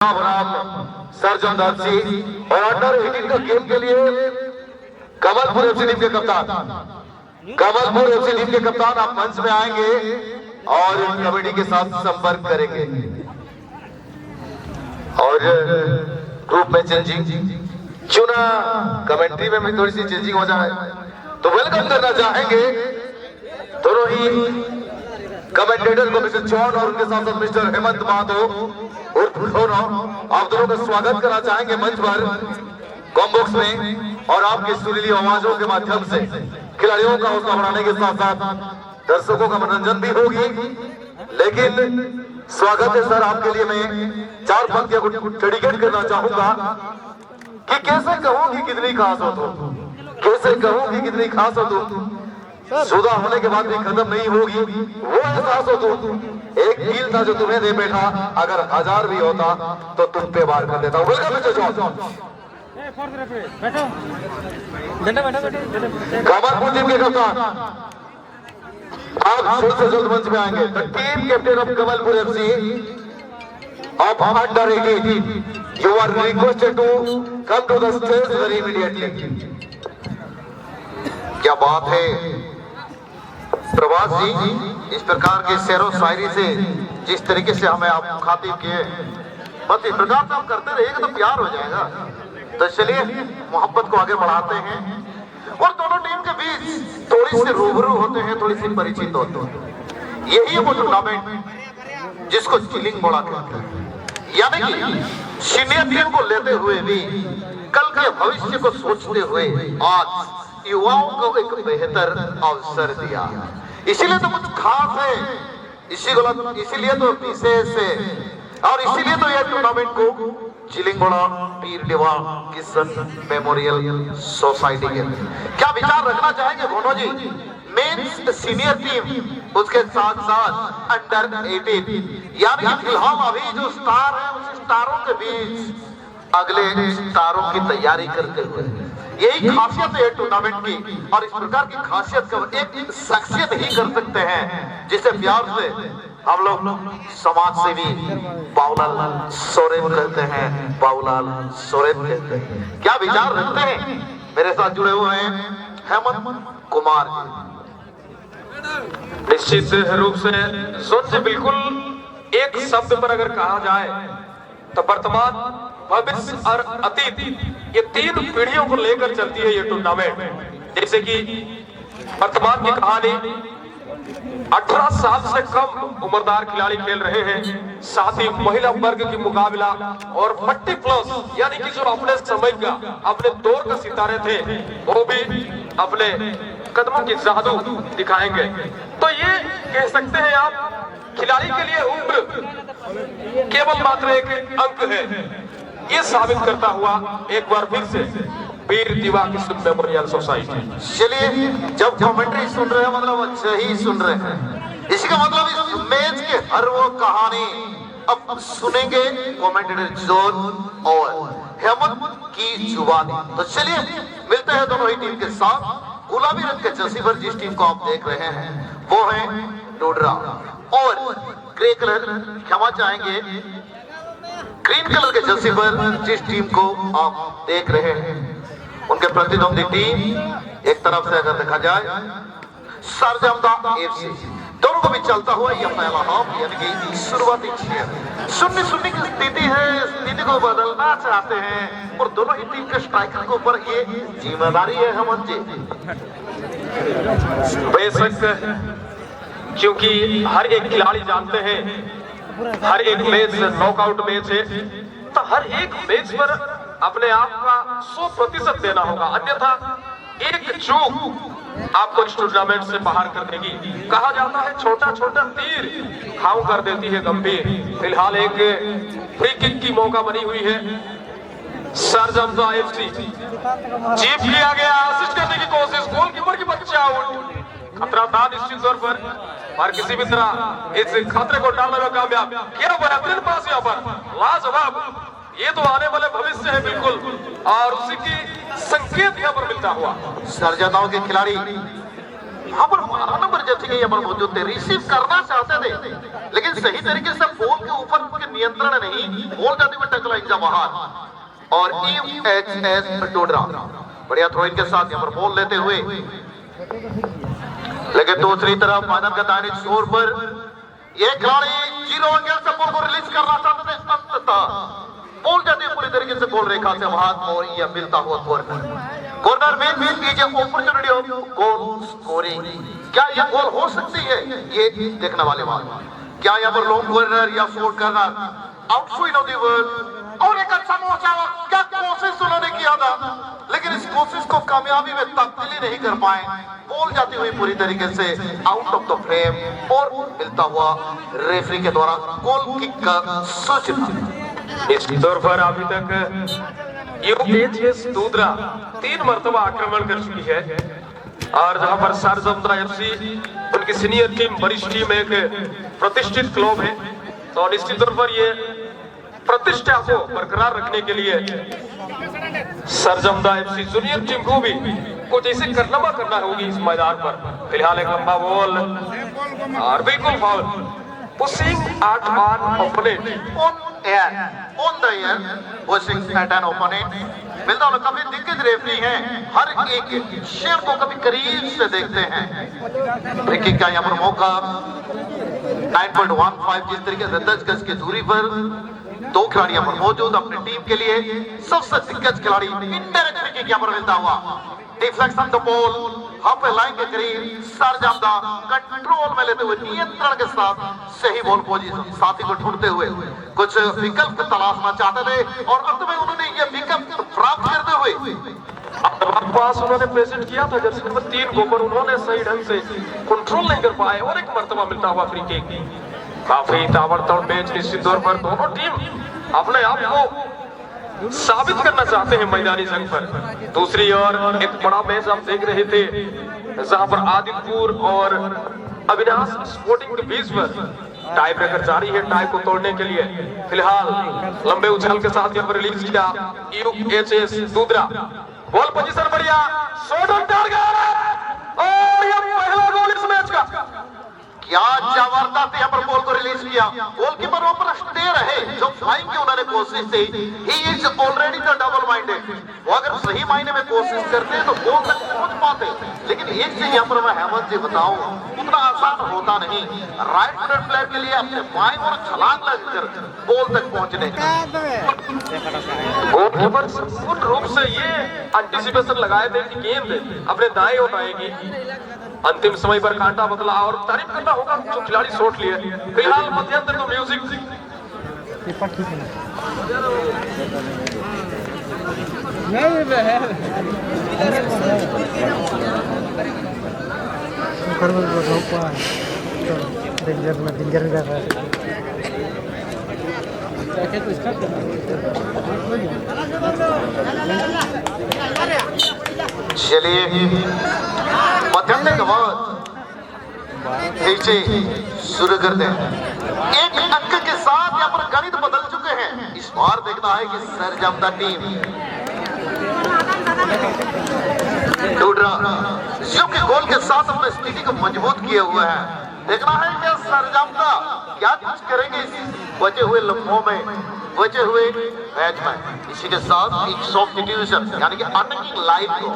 Surgeon दर्जी और under 18 का गेम के लिए कमलपुर एफसी टीम के कप्तान आप मंच में आएंगे और कमेटी के साथ संपर्क करेंगे और ग्रुप में चेंजिंग क्यों ना कमेंट्री में भी थोड़ी सी चेंजिंग हो जाए तो वेलकम करना चाहेंगे दोनों ही कमेंटेटर को मिस्टर जॉन और उनके साथ साथ मिस्टर हेमंत महतो और आप दोनों का स्वागत करना चाहेंगे मंच पर कॉम्बॉक्स में और आपकी सुरीली आवाजों के माध्यम से खिलाड़ियों का हौसला बढ़ाने के साथ साथ दर्शकों का मनोरंजन भी होगी। लेकिन स्वागत है सर, आपके लिए मैं 4 पंक्तियों को डेडिकेट करना चाहूंगा कि कैसे कहूं कि कितनी खास हो तुम, कैसे कहूं कि कितनी खास हो तुम, शुदा होने के बाद भी खत्म नहीं होगी वो एहसास हो तुम। एक कील था जो तुम्हें दे बैठा, अगर 1000 भी होता तो तुम पे वार कर देता। Welcome mister John. Kamalpur team के कप्तान आप जल्द से जल्द मंच में आएंगे। The team captain of Kamalpur FC of under 18, you are requested to come to the stage very immediately. क्या बात है प्रभात जी, इस प्रकार के शेरो शायरी से जिस तरीके से हमें आप मुखातिब किए, बस इस प्रकार से हम करते रहेंगे तो प्यार हो जाएगा। तो चलिए मोहब्बत को आगे बढ़ाते हैं और दोनों टीम के बीच थोड़ी सी रूबरू होते हैं, थोड़ी सी परिचित होते हैं। यही है वो टूर्नामेंट जिसको चिलिंग बोला कहते हैं, यानी कि सीनियर टीम को लेते हुए भी कल के भविष्य को सोचते हुए आज युवाओं को एक बेहतर अवसर दिया। इसीलिए तो कुछ खास है, इसीलिए तो विशेष है और इसीलिए तो यह टूर्नामेंट को चिलिंगोड़ा पीर देवा किशन मेमोरियल सोसाइटी के क्या विचार रखना चाहेंगे भोनो जी? मेंस सीनियर टीम, उसके साथ साथ अंडर 18, यानी कि फिलहाल अभी जो स्टार है उस स्टारों के बीच अगले स्टारों की तैयारी करते हुए, यही खासियत है टूर्नामेंट की। और इस प्रकार की खासियत का एक शख्सियत ही कर सकते हैं जिसे प्यार से हम लोग समाज सेवी बाबूलाल सोरेन कहते हैं, बाबूलाल सोरेन कहते हैं। क्या विचार रखते हैं? मेरे साथ जुड़े हुए हैं हेमंत कुमार जी। निश्चित रूप से सोच बिल्कुल एक शब्द पर अगर कहा जाए तो वर्तमान, भविष्य और अतीत, ये 3 पीढ़ियों को लेकर चलती है ये टूर्नामेंट। जैसे कि वर्तमान की कहानी 18 साल से कम उम्रदार खिलाड़ी खेल रहे हैं, साथ ही महिला वर्ग की मुकाबला और 40+ यानी कि जो अपने समय का, अपने दौर का सितारे थे वो भी अपने कदमों की जादू दिखाएंगे। तो ये कह सकते हैं आप, खिलाड़ी के लिए उम्र केवल मात्र एक अंक है। ये साबित करता हुआ एक बार फिर से वीर दीवा किशन मेमोरियल सोसाइटी। चलिए, जब कमेंट्री सुन रहे हैं मतलब अच्छा ही सुन रहे हैं, इसका मतलब इस मैच के हर वो कहानी अब सुनेंगे कमेंटेटर जॉन और हेमंत की जुबानी। तो चलिए मिलते हैं दोनों ही टीम के साथ। गुलाबी रंग के जर्सी पर जिस टीम को आप देख रहे हैं वो है डोडरा और ग्रे कलर, क्षमा चाहेंगे, ग्रीन कलर के जर्सी पर जिस टीम को आप देख रहे हैं उनके प्रतिद्वंदी टीम एक तरफ से अगर देखा जाए सरजमदा एफसी, दोनों को भी चलता हुआ यह पहला हाफ यानी कि शुरुआती छेड़ सुन्नी की स्थिति है, स्थिति को बदलना चाहते हैं और दोनों ही टीम के स्ट्राइकर के ऊपर ये जिम्मेदारी है हेमंत जी। बेशक, क्योंकि हर एक खिलाड़ी जानते हैं हर एक मैच नॉकआउट मैच है, तो हर एक मैच पर अपने आप का 100% देना होगा, अन्यथा एक चूक आपको इस टूर्नामेंट से बाहर कर देगी। कहा जाता है छोटा छोटा तीर घाव कर देती है गंभीर। फिलहाल एक फ्री किक की मौका बनी हुई है, सरजमदा एफसी जीत लिया गया, असिस्ट करने की कोशिश, गोलकीपर की बच्चा आउट। खतरा था निश्चित तौर पर किसी भी तरह इस खतरे को टालने में कामयाब क्या बेहतरीन पास यहाँ पर, लाजवाब। ये तो आने वाले भविष्य है बिल्कुल और उसी की संकेत यहाँ पर मिलता हुआ। सरजदाओं के खिलाड़ी यहाँ पर 12 नंबर जर्सी के यहाँ पर मौजूद थे, रिसीव करना चाहते थे लेकिन सही तरीके से बॉल के ऊपर उनके नियंत्रण नहीं, बॉल जाते हुए टकला इंजा बाहर और UHS डोडरा बढ़िया थ्रो इन के साथ यहाँ पर बॉल लेते हुए, लेकिन दूसरी तरफ मैदान का दाहिने छोर पर ये खिलाड़ी 0 एंगल से बॉल को रिलीज करना चाहते थे, अंततः बॉल जाती है पूरी तरीके से गोल रेखा से बाहर और यह मिलता हुआ कॉर्नर में कीजिए अपॉर्चुनिटी ऑफ गोल स्कोरिंग। क्या यह गोल हो सकती है, ये देखने वाले बात। क्या यहाँ पर लॉन्ग कॉर्नर या short corner outswing of the world और एक अच्छा मौका, क्या कोशिश उन्होंने किया था लेकिन इस कोशिश को कामयाबी में तब्दीली नहीं कर पाए, बॉल जाती हुई पूरी तरीके से आउट ऑफ द फ्रेम और मिलता हुआ रेफरी के द्वारा गोल किक का सूचना। इस दौर पर अभी तक UHS डोडरा 3 मरतबा आक्रमण कर चुकी है और जहां पर सरजमदा FC उनकी सीनियर टीम, वरिष्ठ टीम, एक प्रतिष्ठित क्लब है, तो निश्चित तौर पर ये प्रतिष्ठा को बरकरार रखने के लिए सरजमदा FC जूनियर टीम को भी कुछ ऐसे कारनामा करना होगी इस मैदान पर। फिलहाल एक लंबा बॉल और बिल्कुल foul, pushing at an opponent on the air, pushing at an opponent। मिलता हुआ कभी दिग्गज रेफरी हैं, हर एक शेर को कभी करीब से देखते हैं। फ्री किक का यहाँ पर मौका 9.15 जिस तरीके से 10 गज की दूरी पर 2 खिलाड़ी यहाँ पर मौजूद अपनी टीम के लिए सबसे दिग्गज खिलाड़ी, इनडायरेक्ट फ्री किक यहाँ पर मिलता हुआ, deflection the ball half line के करीब, सरजमदा कंट्रोल में लेते हुए नियंत्रण के साथ सही बॉल पोजीशन साथी को ढूंढते हुए कुछ विकल्प तलाशना चाहते थे और अंत में उन्होंने ये विकल्प प्राप्त करते हुए पास उन्होंने प्रेजेंट किया था जर्सी नंबर 3 को, पर उन्होंने सही ढंग से कंट्रोल नहीं कर पाए और एक मर्तबा मिलता हुआ फ्री किक। काफी ताबड़तोड़ मैच निश्चित तौर पर दोनों टीम अपने आप को साबित करना चाहते हैं मैदानी जंग पर। दूसरी ओर एक बड़ा मैच हम देख रहे थे जहां पर आदिलपुर और अविनाश स्पोर्टिंग के बीच पर टाई ब्रेकर जारी है, टाई को तोड़ने के लिए। फिलहाल लंबे उछाल के साथ यहाँ पर रिलीज किया UHS डोडरा, बॉल पोजीशन बढ़िया, शॉट ऑन टारगेट और ये पहला गोल इस मैच का। क्या जबरदस्त यहाँ पर बॉल को रिलीज किया, गोलकीपर ऊपर स्टे रहे, जो फ्लाइंग की उन्होंने कोशिश की, he is already the double minded. वो अगर सही मायने में कोशिश करते हैं तो बॉल तक पहुंच पाते, लेकिन एक चीज यहाँ पर मैं हेमंत जी बताऊं, उतना आसान होता नहीं राइट फुटेड प्लेयर के लिए अपने बाएं और छलांग लगकर बॉल तक पहुंचने का। गोलकीपर संपूर्ण रूप से ये एंटिसिपेशन लगाए थे कि गेंद अपने दाएं ओर आएगी। अंतिम समय पर कांटा बदला और तारीफ करना होगा जो खिलाड़ी शॉट लिए। फिलहाल मध्यांतर तो म्यूजिक चलिए मध्यांतर के बाद नीचे शुरू कर दें। एक अंक के साथ यहाँ पर गणित बदल चुके हैं, इस बार देखना है कि सरजमदा टीम डोडरा जो कि गोल के साथ अपनी स्थिति को मजबूत किए हुए हैं, देखना है कि सरजमदा क्या कुछ करेंगे इस बचे हुए लम्हों में, बचे हुए मैच में। इसी के साथ एक सब्स्टिट्यूशन यानी कि अटैकिंग लाइन को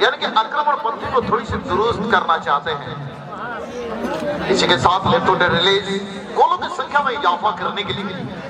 यानी कि आक्रमण पंथी को थोड़ी सी दुरुस्त करना चाहते हैं। इसी के साथ लेफ्ट फुटेड रिलीज गोलों की संख्या में इजाफा करने के लिए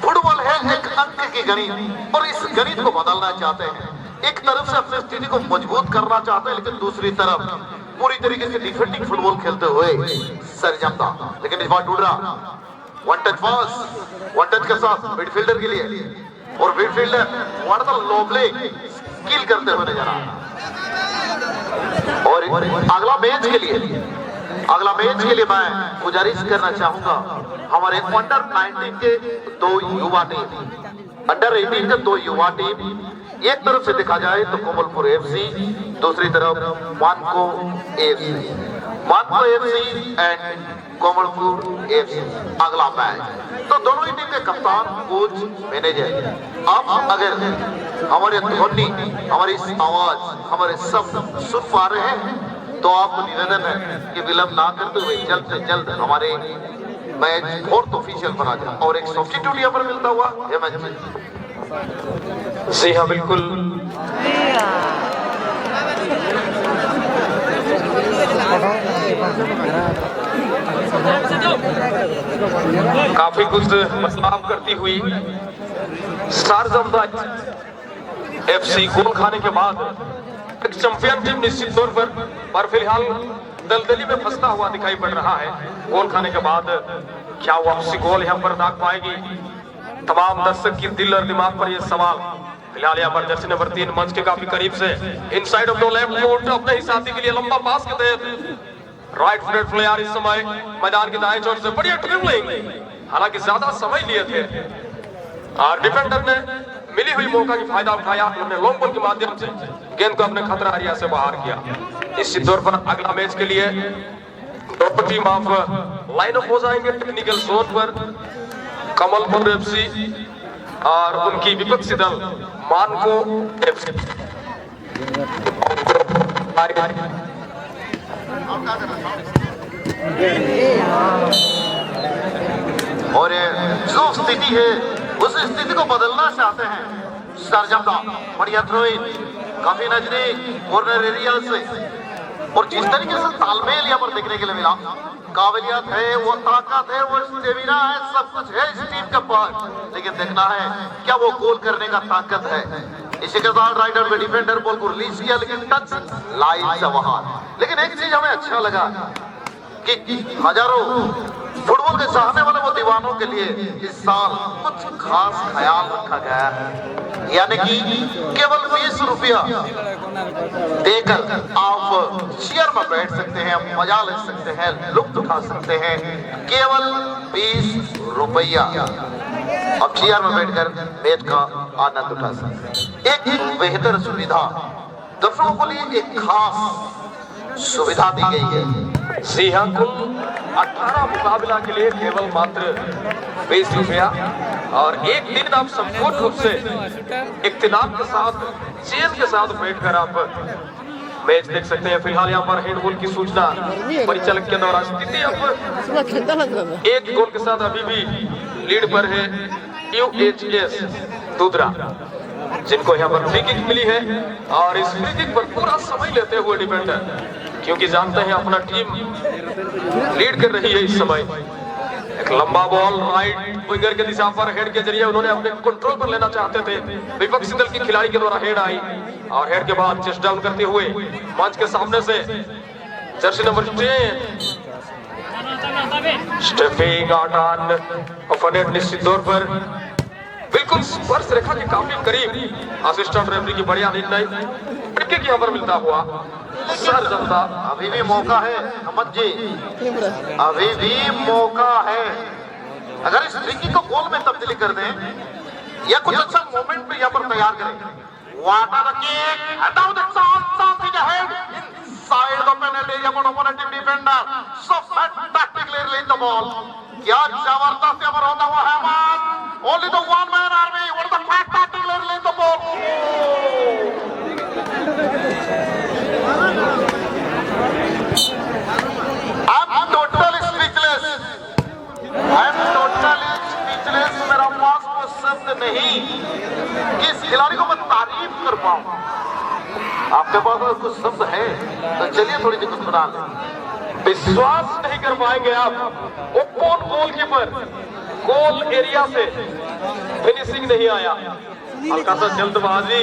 फुटबॉल है एक अंक की गणित और इस गणित को बदलना चाहते हैं। एक तरफ से अपनी स्थिति को मजबूत करना चाहते हैं, लेकिन दूसरी तरफ पूरी तरीके से डिफेंडिंग फुटबॉल खेलते हुए सरजमदा। लेकिन इस बार डोडरा वन टच के साथ मिडफील्डर के लिए और मिडफील्डर वार्डन लोबले किल करते हुए नजर आ रहा। और अगला मैच के लिए मैं गुजारिश करना चाहूंगा हमारे अंडर 19 के 2 युवा टीम, अंडर 18 के 2 युवा टीम, एक तरफ से देखा जाए तो कोमलपुर FC, दूसरी तरफ मानको FC एंड कोमलपुर FC। अगला मैच तो दोनों ही टीम के कप्तान, कोच, मैनेजर, आप अगर हमारे ध्वनि, हमारी आवाज, हमारे शब्द सुन पा रहे हैं तो आपको निवेदन है कि विलंब ना करते हुए जल्द से जल्द हमारे मैच फोर्थ ऑफिशियल पर आ जाए और एक सब्स्टिट्यूट यहाँ पर मिलता हुआ ये मैच में। जी हाँ बिल्कुल, काफी कुछ बदलाव करती हुई शारजाह एफसी गोल खाने के बाद एक चैंपियन टीम निश्चित तौर पर फिलहाल दलदली में फंसता हुआ दिखाई पड़ रहा है। गोल खाने के बाद क्या वापसी गोल यहाँ पर दाग पाएगी? तमाम दर्शक की दिल और दिमाग पर यह सवाल। फिलहाल यहाँ पर जर्सी नंबर 3 मंच के काफी करीब से inside of the left foot अपने ही साथी के लिए लंबा पास के तहत राइट फुट प्लेयर इस समय मैदान के दाएं छोर से बढ़िया ड्रिबलिंग, हालांकि ज्यादा समय लिए थे और डिफेंडर ने मिली हुई मौका की फायदा उठाया। उन्होंने लॉन्ग बॉल के माध्यम से गेंद को अपने खतरा एरिया से बाहर किया। निश्चित तौर पर अगला मैच के लिए दोनों टीम ऑफ लाइन अप हो जाएंगे टेक्निकल जोन पर। कमलपुर एफसी और उनकी विपक्षी दल मानको एफसी। और जो स्थिति है उस स्थिति को बदलना चाहते हैं सरजमदा, बढ़िया थ्रो इन, काफी नजदीक कॉर्नर एरिया से, और जिस तरीके से तालमेल यहाँ पर देखने के लिए मिला, काबिलियत है, वो ताकत है, वो स्टेमिना है, सब कुछ है इस टीम के पास, लेकिन देखना है क्या वो गोल करने का ताकत है। इसी के साथ राइडर में डिफेंडर बॉल को रिलीज किया, लेकिन टच लाइन से बाहर। लेकिन एक चीज हमें अच्छा लगा कि हजारों फुटबॉल के चाहने वाले वो दीवानों के लिए इस साल कुछ खास ख्याल रखा गया है, यानी कि केवल 20 रुपया देकर आप चेयर में बैठ सकते हैं, मजा ले सकते हैं, लुत्फ उठा सकते हैं। केवल 20 रुपया अब चेयर में बैठकर मैच का आनंद उठा सकते हैं। एक बेहतर सुविधा दर्शकों के लिए, एक खास सुविधा दी गई है। जी हाँ, कुल 18 मुकाबला के लिए केवल मात्र 20 रुपया, और एक दिन आप संपूर्ण रूप से इख्तिलाफ के साथ, चेयर के साथ बैठकर आप मैच देख सकते हैं। फिलहाल यहाँ पर हैंडबॉल की सूचना परिचालक के द्वारा। स्थिति अब एक गोल के साथ अभी भी लीड पर है यूएचएस दूधरा, जिनको यहाँ पर फ्री किक मिली है, और इस फ्री किक पर पूरा समय लेते हुए डिफेंडर, क्योंकि जानते हैं अपना टीम लीड कर रही है इस समय। एक लंबा बॉल राइट विंगर के दिशा पर हेड के जरिए उन्होंने अपने कंट्रोल पर लेना चाहते थे, विपक्षी दल के खिलाड़ी के द्वारा हेड आई, और हेड के बाद चेस्ट डाउन करते हुए मंच के सामने से Jersey number 10 Steffi garden opponent निश्चित तौर पर बिल्कुल स्पर्श रेखा के काफी करीब। असिस्टेंट रेफरी की बढ़िया निर्णय की यहाँ पर मिलता हुआ सरजमदा। अभी भी मौका है अहमद जी, अभी भी मौका है। अगर इस फ्री को गोल में तब्दीली कर दें या कुछ अच्छा मोमेंट भी यहाँ पर तैयार करें। Water kick, and now the something ahead inside the penalty area for opponent defender. So fantastic clearly the ball. क्या जबरदस्त यहाँ पर होता हुआ है बात। Only the one man army. What the fantastic clearly the ball. I'm totally speechless. I'm totally speechless. मेरा पास कोई शब्द नहीं कि इस खिलाड़ी को मैं तारीफ कर पाऊं। आपके पास अगर कुछ शब्द है तो चलिए थोड़ी सी कुछ बना लें। विश्वास नहीं कर पाएंगे आप, ओपन गोलकीपर गोल एरिया से फिनिशिंग नहीं आया, हल्का सा जल्दबाजी।